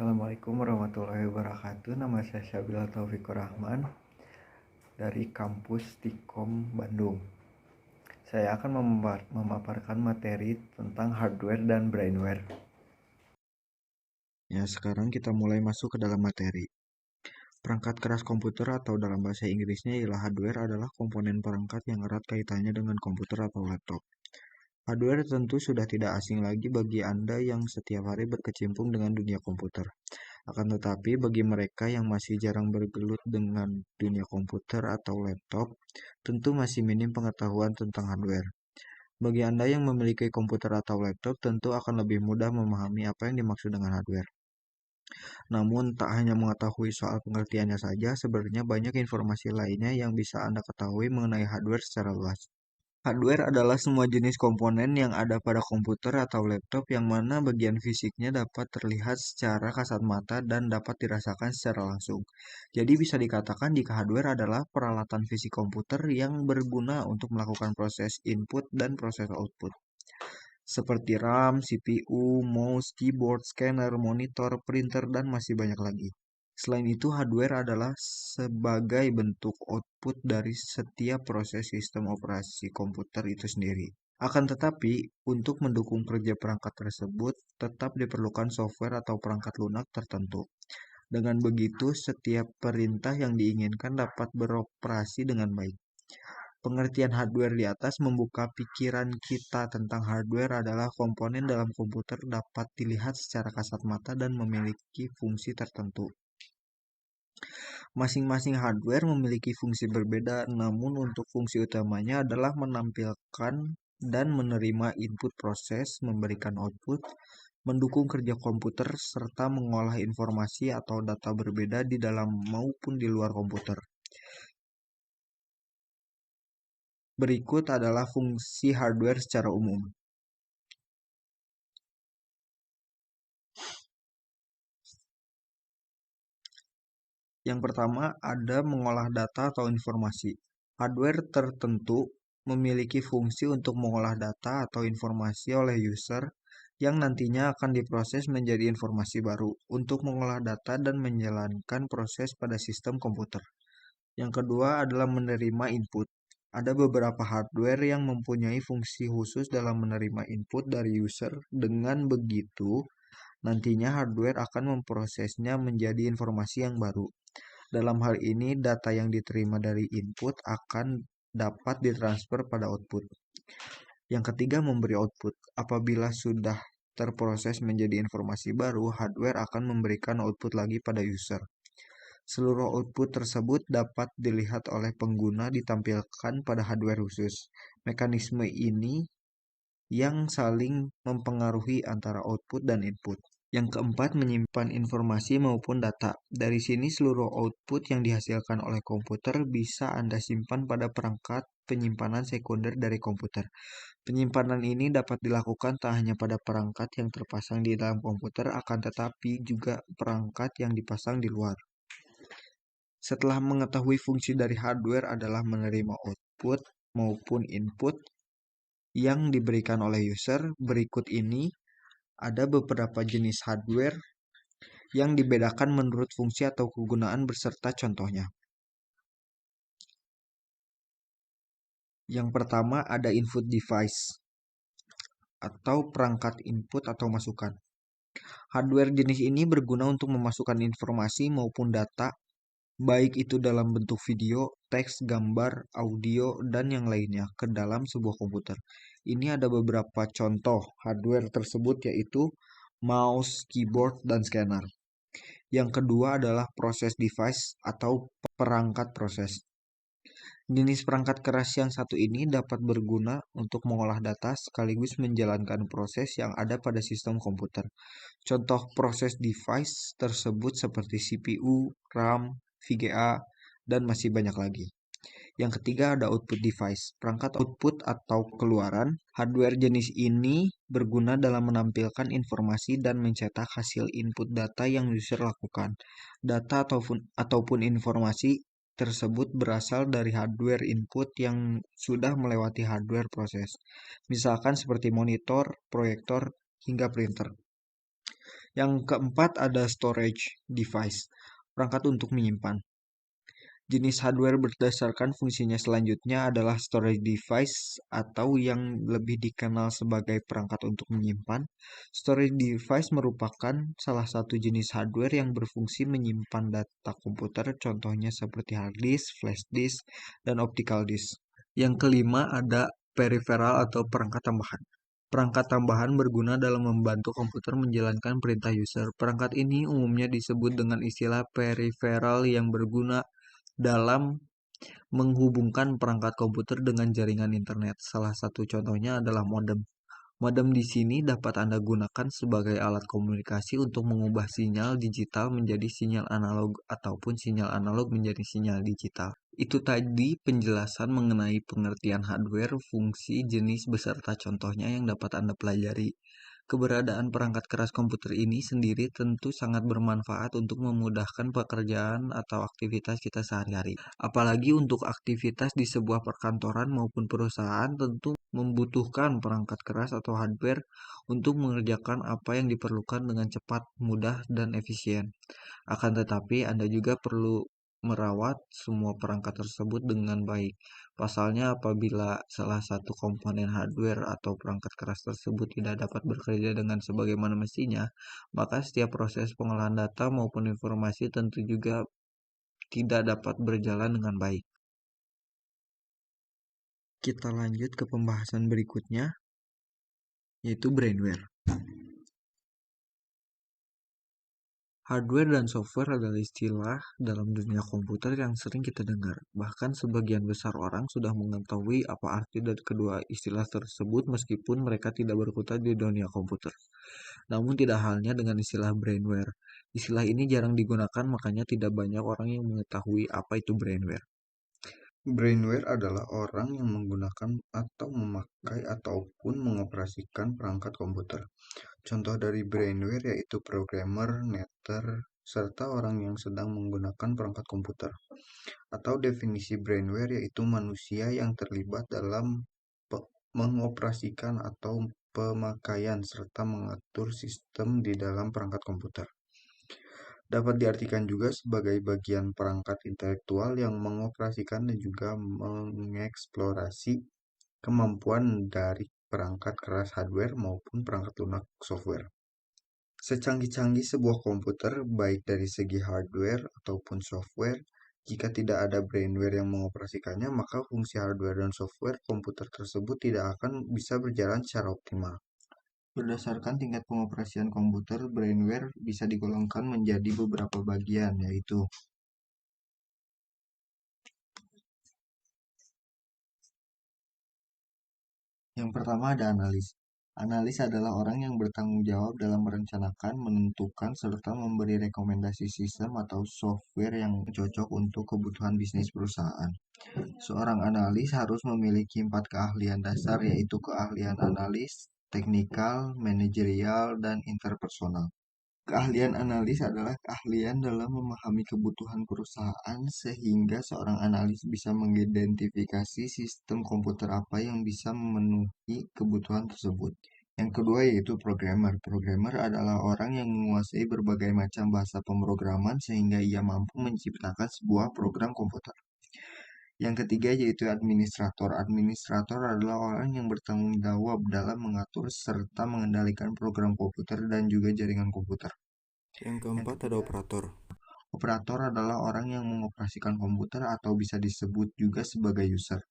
Assalamualaikum warahmatullahi wabarakatuh. Nama saya Syabila Taufikur Rahman dari kampus Tikom Bandung. Saya akan memaparkan materi tentang hardware dan brainware. Ya, sekarang kita mulai masuk ke dalam materi. Perangkat keras komputer atau dalam bahasa Inggrisnya ialah hardware adalah komponen perangkat yang erat kaitannya dengan komputer atau laptop. Hardware tentu sudah tidak asing lagi bagi Anda yang setiap hari berkecimpung dengan dunia komputer. Akan tetapi, bagi mereka yang masih jarang bergelut dengan dunia komputer atau laptop, tentu masih minim pengetahuan tentang hardware. Bagi Anda yang memiliki komputer atau laptop, tentu akan lebih mudah memahami apa yang dimaksud dengan hardware. Namun, tak hanya mengetahui soal pengertiannya saja, sebenarnya banyak informasi lainnya yang bisa Anda ketahui mengenai hardware secara luas. Hardware adalah semua jenis komponen yang ada pada komputer atau laptop yang mana bagian fisiknya dapat terlihat secara kasat mata dan dapat dirasakan secara langsung. Jadi bisa dikatakan jika hardware adalah peralatan fisik komputer yang berguna untuk melakukan proses input dan proses output. Seperti RAM, CPU, mouse, keyboard, scanner, monitor, printer, dan masih banyak lagi. Selain itu, hardware adalah sebagai bentuk output dari setiap proses sistem operasi komputer itu sendiri. Akan tetapi, untuk mendukung kerja perangkat tersebut, tetap diperlukan software atau perangkat lunak tertentu. Dengan begitu, setiap perintah yang diinginkan dapat beroperasi dengan baik. Pengertian hardware di atas membuka pikiran kita tentang hardware adalah komponen dalam komputer dapat dilihat secara kasat mata dan memiliki fungsi tertentu. Masing-masing hardware memiliki fungsi berbeda, namun untuk fungsi utamanya adalah menampilkan dan menerima input proses, memberikan output, mendukung kerja komputer, serta mengolah informasi atau data berbeda di dalam maupun di luar komputer. Berikut adalah fungsi hardware secara umum. Yang pertama, ada mengolah data atau informasi. Hardware tertentu memiliki fungsi untuk mengolah data atau informasi oleh user yang nantinya akan diproses menjadi informasi baru untuk mengolah data dan menjalankan proses pada sistem komputer. Yang kedua adalah menerima input. Ada beberapa hardware yang mempunyai fungsi khusus dalam menerima input dari user. Dengan begitu, nantinya hardware akan memprosesnya menjadi informasi yang baru. Dalam hal ini, data yang diterima dari input akan dapat ditransfer pada output. Yang ketiga, memberi output. Apabila sudah terproses menjadi informasi baru, hardware akan memberikan output lagi pada user. Seluruh output tersebut dapat dilihat oleh pengguna ditampilkan pada hardware khusus. Mekanisme ini yang saling mempengaruhi antara output dan input. Yang keempat, menyimpan informasi maupun data. Dari sini seluruh output yang dihasilkan oleh komputer bisa Anda simpan pada perangkat penyimpanan sekunder dari komputer. Penyimpanan ini dapat dilakukan tak hanya pada perangkat yang terpasang di dalam komputer, akan tetapi juga perangkat yang dipasang di luar. Setelah mengetahui fungsi dari hardware adalah menerima output maupun input yang diberikan oleh user, berikut ini ada beberapa jenis hardware yang dibedakan menurut fungsi atau kegunaan beserta contohnya. Yang pertama ada input device atau perangkat input atau masukan. Hardware jenis ini berguna untuk memasukkan informasi maupun data, baik itu dalam bentuk video, teks, gambar, audio, dan yang lainnya ke dalam sebuah komputer. Ini ada beberapa contoh hardware tersebut yaitu mouse, keyboard, dan scanner. Yang kedua adalah proses device atau perangkat proses. Jenis perangkat keras yang satu ini dapat berguna untuk mengolah data sekaligus menjalankan proses yang ada pada sistem komputer. Contoh proses device tersebut seperti CPU, RAM, VGA, dan masih banyak lagi. Yang ketiga ada output device. Perangkat output atau keluaran. Hardware jenis ini berguna dalam menampilkan informasi dan mencetak hasil input data yang user lakukan. Data ataupun informasi tersebut berasal dari hardware input yang sudah melewati hardware proses. Misalkan seperti monitor, proyektor, hingga printer. Yang keempat ada storage device, perangkat untuk menyimpan. Jenis hardware berdasarkan fungsinya selanjutnya adalah storage device atau yang lebih dikenal sebagai perangkat untuk menyimpan. Storage device merupakan salah satu jenis hardware yang berfungsi menyimpan data komputer, contohnya seperti hard disk, flash disk, dan optical disk. Yang kelima ada peripheral atau perangkat tambahan. Perangkat tambahan berguna dalam membantu komputer menjalankan perintah user. Perangkat ini umumnya disebut dengan istilah peripheral yang berguna dalam menghubungkan perangkat komputer dengan jaringan internet. Salah satu contohnya adalah modem. Modem di sini dapat Anda gunakan sebagai alat komunikasi untuk mengubah sinyal digital menjadi sinyal analog ataupun sinyal analog menjadi sinyal digital. Itu tadi penjelasan mengenai pengertian hardware, fungsi, jenis, beserta contohnya yang dapat Anda pelajari. Keberadaan perangkat keras komputer ini sendiri tentu sangat bermanfaat untuk memudahkan pekerjaan atau aktivitas kita sehari-hari. Apalagi untuk aktivitas di sebuah perkantoran maupun perusahaan tentu membutuhkan perangkat keras atau hardware untuk mengerjakan apa yang diperlukan dengan cepat, mudah, dan efisien. Akan tetapi, Anda juga perlu merawat semua perangkat tersebut dengan baik. Pasalnya, apabila salah satu komponen hardware atau perangkat keras tersebut tidak dapat bekerja dengan sebagaimana mestinya, maka setiap proses pengolahan data maupun informasi tentu juga tidak dapat berjalan dengan baik. Kita lanjut ke pembahasan berikutnya, yaitu brainware. Hardware dan software adalah istilah dalam dunia komputer yang sering kita dengar. Bahkan sebagian besar orang sudah mengetahui apa arti dari kedua istilah tersebut meskipun mereka tidak berkutat di dunia komputer. Namun tidak halnya dengan istilah brainware. Istilah ini jarang digunakan, makanya tidak banyak orang yang mengetahui apa itu brainware. Brainware adalah orang yang menggunakan atau memakai ataupun mengoperasikan perangkat komputer. Contoh dari brainware yaitu programmer, netter, serta orang yang sedang menggunakan perangkat komputer. Atau definisi brainware yaitu manusia yang terlibat dalam mengoperasikan atau pemakaian serta mengatur sistem di dalam perangkat komputer. Dapat diartikan juga sebagai bagian perangkat intelektual yang mengoperasikan dan juga mengeksplorasi kemampuan dari perangkat keras hardware maupun perangkat lunak software. Secanggih-canggih sebuah komputer, baik dari segi hardware ataupun software, jika tidak ada brainware yang mengoperasikannya, maka fungsi hardware dan software komputer tersebut tidak akan bisa berjalan secara optimal. Berdasarkan tingkat pengoperasian komputer, brainware bisa digolongkan menjadi beberapa bagian, yaitu yang pertama ada analis. Analis adalah orang yang bertanggung jawab dalam merencanakan, menentukan, serta memberi rekomendasi sistem atau software yang cocok untuk kebutuhan bisnis perusahaan. Seorang analis harus memiliki 4 keahlian dasar, yaitu keahlian analis, teknikal, manajerial, dan interpersonal. Keahlian analis adalah keahlian dalam memahami kebutuhan perusahaan sehingga seorang analis bisa mengidentifikasi sistem komputer apa yang bisa memenuhi kebutuhan tersebut. Yang kedua yaitu programmer. Programmer adalah orang yang menguasai berbagai macam bahasa pemrograman sehingga ia mampu menciptakan sebuah program komputer. Yang ketiga yaitu administrator. Administrator adalah orang yang bertanggung jawab dalam mengatur serta mengendalikan program komputer dan juga jaringan komputer. Yang keempat ada operator. Operator adalah orang yang mengoperasikan komputer atau bisa disebut juga sebagai user.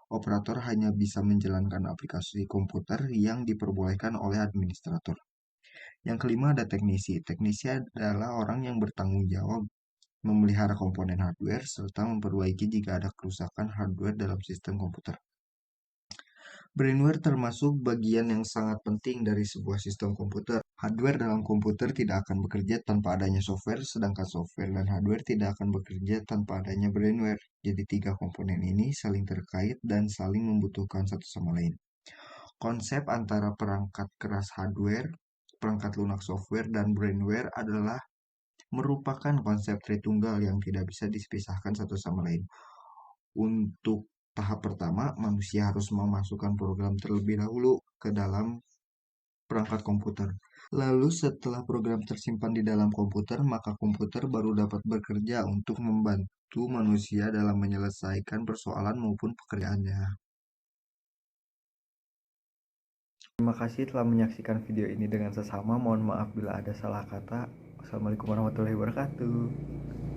Operator hanya bisa menjalankan aplikasi komputer yang diperbolehkan oleh administrator. Yang kelima ada teknisi. Teknisi adalah orang yang bertanggung jawab memelihara komponen hardware serta memperbaiki jika ada kerusakan hardware dalam sistem komputer. Brainware termasuk bagian yang sangat penting dari sebuah sistem komputer. Hardware dalam komputer tidak akan bekerja tanpa adanya software, sedangkan software dan hardware tidak akan bekerja tanpa adanya brainware. Jadi tiga komponen ini saling terkait dan saling membutuhkan satu sama lain. Konsep antara perangkat keras hardware, perangkat lunak software, dan brainware adalah merupakan konsep tritunggal yang tidak bisa dipisahkan satu sama lain. Untuk tahap pertama, manusia harus memasukkan program terlebih dahulu ke dalam perangkat komputer. Lalu setelah program tersimpan di dalam komputer, maka komputer baru dapat bekerja untuk membantu manusia dalam menyelesaikan persoalan maupun pekerjaannya. Terima kasih telah menyaksikan video ini dengan sesama. Mohon maaf bila ada salah kata. Wassalamualaikum warahmatullahi wabarakatuh.